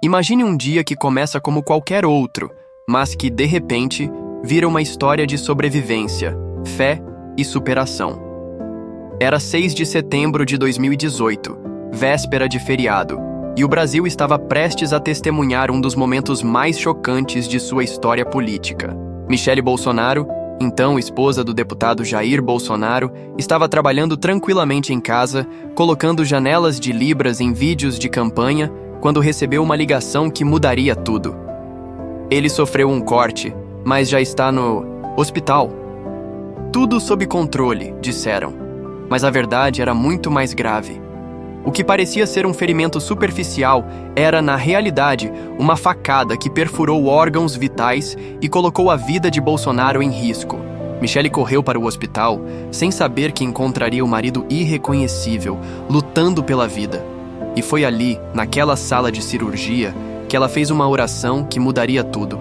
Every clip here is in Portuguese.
Imagine um dia que começa como qualquer outro, mas que, de repente, vira uma história de sobrevivência, fé e superação. Era 6 de setembro de 2018, véspera de feriado, e o Brasil estava prestes a testemunhar um dos momentos mais chocantes de sua história política. Michele Bolsonaro, então esposa do deputado Jair Bolsonaro, estava trabalhando tranquilamente em casa, colocando janelas de libras em vídeos de campanha, quando recebeu uma ligação que mudaria tudo. Ele sofreu um corte, mas já está no hospital. Tudo sob controle, disseram. Mas a verdade era muito mais grave. O que parecia ser um ferimento superficial era, na realidade, uma facada que perfurou órgãos vitais e colocou a vida de Bolsonaro em risco. Michele correu para o hospital sem saber que encontraria o marido irreconhecível, lutando pela vida. E foi ali, naquela sala de cirurgia, que ela fez uma oração que mudaria tudo.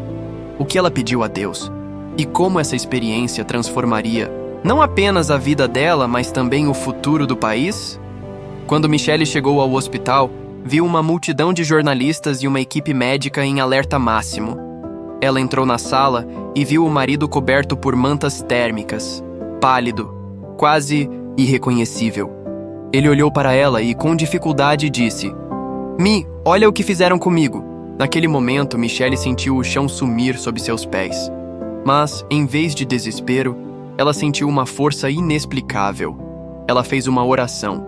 O que ela pediu a Deus? E como essa experiência transformaria não apenas a vida dela, mas também o futuro do país? Quando Michele chegou ao hospital, viu uma multidão de jornalistas e uma equipe médica em alerta máximo. Ela entrou na sala e viu o marido coberto por mantas térmicas, pálido, quase irreconhecível. Ele olhou para ela e, com dificuldade, disse: "Mi, olha o que fizeram comigo." Naquele momento, Michele sentiu o chão sumir sob seus pés. Mas, em vez de desespero, ela sentiu uma força inexplicável. Ela fez uma oração.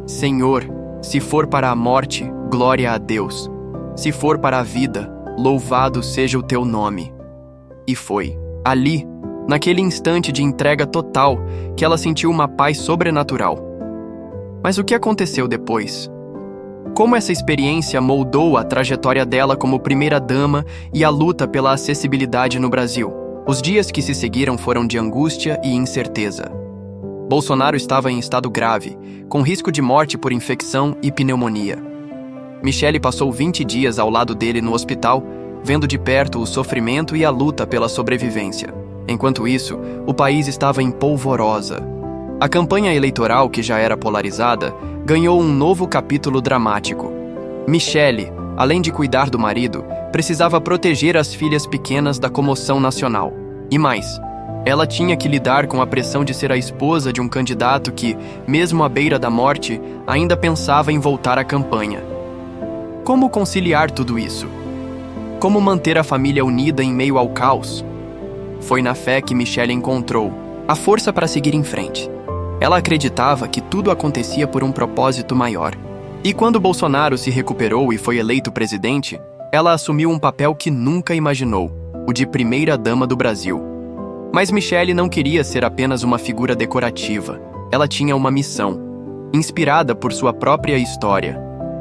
"Senhor, se for para a morte, glória a Deus. Se for para a vida, louvado seja o teu nome." E foi ali, naquele instante de entrega total, que ela sentiu uma paz sobrenatural. Mas o que aconteceu depois? Como essa experiência moldou a trajetória dela como primeira-dama e a luta pela acessibilidade no Brasil? Os dias que se seguiram foram de angústia e incerteza. Bolsonaro estava em estado grave, com risco de morte por infecção e pneumonia. Michele passou 20 dias ao lado dele no hospital, vendo de perto o sofrimento e a luta pela sobrevivência. Enquanto isso, o país estava em polvorosa. A campanha eleitoral, que já era polarizada, ganhou um novo capítulo dramático. Michele, além de cuidar do marido, precisava proteger as filhas pequenas da comoção nacional. E mais, ela tinha que lidar com a pressão de ser a esposa de um candidato que, mesmo à beira da morte, ainda pensava em voltar à campanha. Como conciliar tudo isso? Como manter a família unida em meio ao caos? Foi na fé que Michele encontrou a força para seguir em frente. Ela acreditava que tudo acontecia por um propósito maior. E quando Bolsonaro se recuperou e foi eleito presidente, ela assumiu um papel que nunca imaginou, o de primeira-dama do Brasil. Mas Michele não queria ser apenas uma figura decorativa. Ela tinha uma missão, inspirada por sua própria história.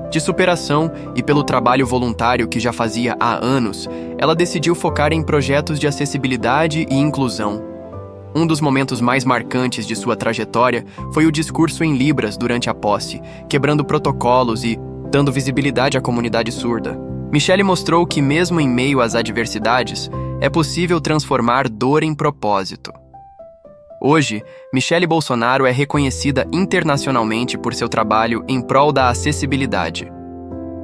De superação e pelo trabalho voluntário que já fazia há anos, ela decidiu focar em projetos de acessibilidade e inclusão. Um dos momentos mais marcantes de sua trajetória foi o discurso em Libras durante a posse, quebrando protocolos e dando visibilidade à comunidade surda. Michele mostrou que, mesmo em meio às adversidades, é possível transformar dor em propósito. Hoje, Michele Bolsonaro é reconhecida internacionalmente por seu trabalho em prol da acessibilidade.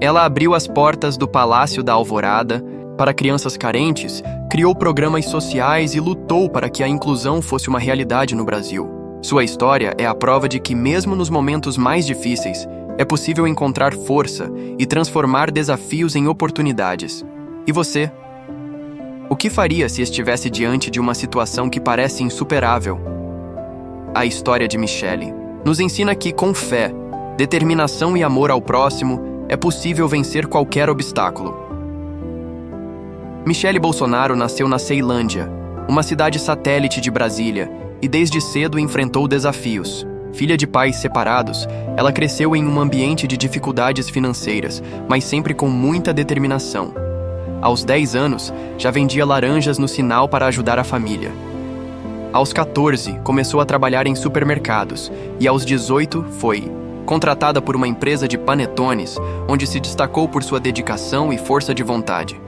Ela abriu as portas do Palácio da Alvorada para crianças carentes, criou programas sociais e lutou para que a inclusão fosse uma realidade no Brasil. Sua história é a prova de que, mesmo nos momentos mais difíceis, é possível encontrar força e transformar desafios em oportunidades. E você? O que faria se estivesse diante de uma situação que parece insuperável? A história de Michele nos ensina que, com fé, determinação e amor ao próximo, é possível vencer qualquer obstáculo. Michele Bolsonaro nasceu na Ceilândia, uma cidade satélite de Brasília, e desde cedo enfrentou desafios. Filha de pais separados, ela cresceu em um ambiente de dificuldades financeiras, mas sempre com muita determinação. Aos 10 anos, já vendia laranjas no sinal para ajudar a família. Aos 14, começou a trabalhar em supermercados, e aos 18 foi contratada por uma empresa de panetones, onde se destacou por sua dedicação e força de vontade.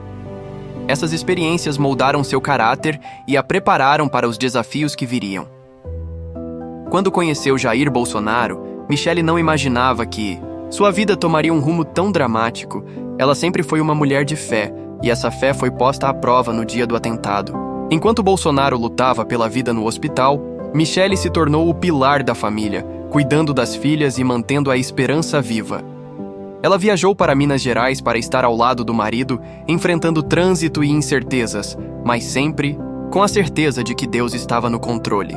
Essas experiências moldaram seu caráter e a prepararam para os desafios que viriam. Quando conheceu Jair Bolsonaro, Michele não imaginava que sua vida tomaria um rumo tão dramático Ela sempre foi uma mulher de fé, e essa fé foi posta à prova no dia do atentado. Enquanto Bolsonaro lutava pela vida no hospital, Michelle se tornou o pilar da família, cuidando das filhas e mantendo a esperança viva. Ela viajou para Minas Gerais para estar ao lado do marido, enfrentando trânsito e incertezas, mas sempre com a certeza de que Deus estava no controle.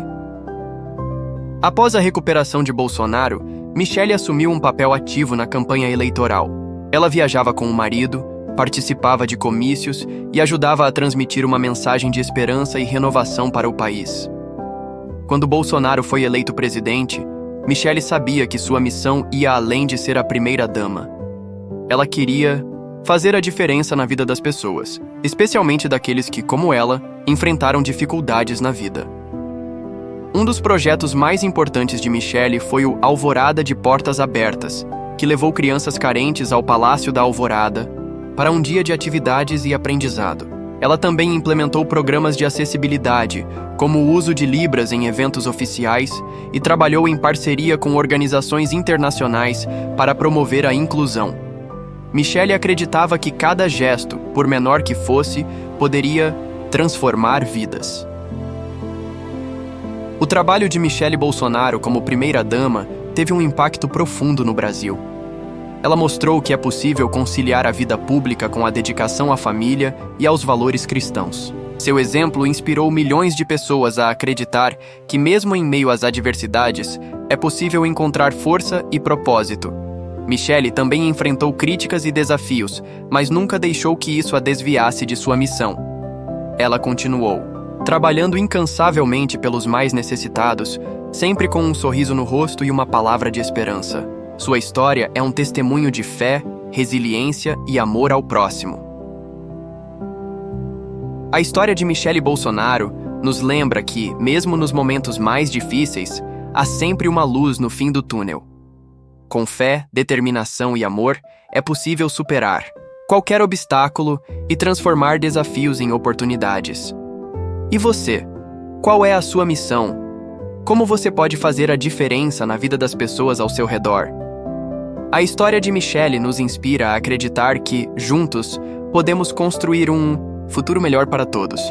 Após a recuperação de Bolsonaro, Michelle assumiu um papel ativo na campanha eleitoral. Ela viajava com o marido, participava de comícios e ajudava a transmitir uma mensagem de esperança e renovação para o país. Quando Bolsonaro foi eleito presidente, Michelle sabia que sua missão ia além de ser a primeira-dama. Ela queria fazer a diferença na vida das pessoas, especialmente daqueles que, como ela, enfrentaram dificuldades na vida. Um dos projetos mais importantes de Michelle foi o Alvorada de Portas Abertas, que levou crianças carentes ao Palácio da Alvorada para um dia de atividades e aprendizado. Ela também implementou programas de acessibilidade, como o uso de Libras em eventos oficiais, e trabalhou em parceria com organizações internacionais para promover a inclusão. Michelle acreditava que cada gesto, por menor que fosse, poderia transformar vidas. O trabalho de Michelle Bolsonaro como primeira-dama teve um impacto profundo no Brasil. Ela mostrou que é possível conciliar a vida pública com a dedicação à família e aos valores cristãos. Seu exemplo inspirou milhões de pessoas a acreditar que, mesmo em meio às adversidades, é possível encontrar força e propósito. Michelle também enfrentou críticas e desafios, mas nunca deixou que isso a desviasse de sua missão. Ela continuou, trabalhando incansavelmente pelos mais necessitados, sempre com um sorriso no rosto e uma palavra de esperança. Sua história é um testemunho de fé, resiliência e amor ao próximo. A história de Michelle Bolsonaro nos lembra que, mesmo nos momentos mais difíceis, há sempre uma luz no fim do túnel. Com fé, determinação e amor, é possível superar qualquer obstáculo e transformar desafios em oportunidades. E você? Qual é a sua missão? Como você pode fazer a diferença na vida das pessoas ao seu redor? A história de Michelle nos inspira a acreditar que, juntos, podemos construir um futuro melhor para todos.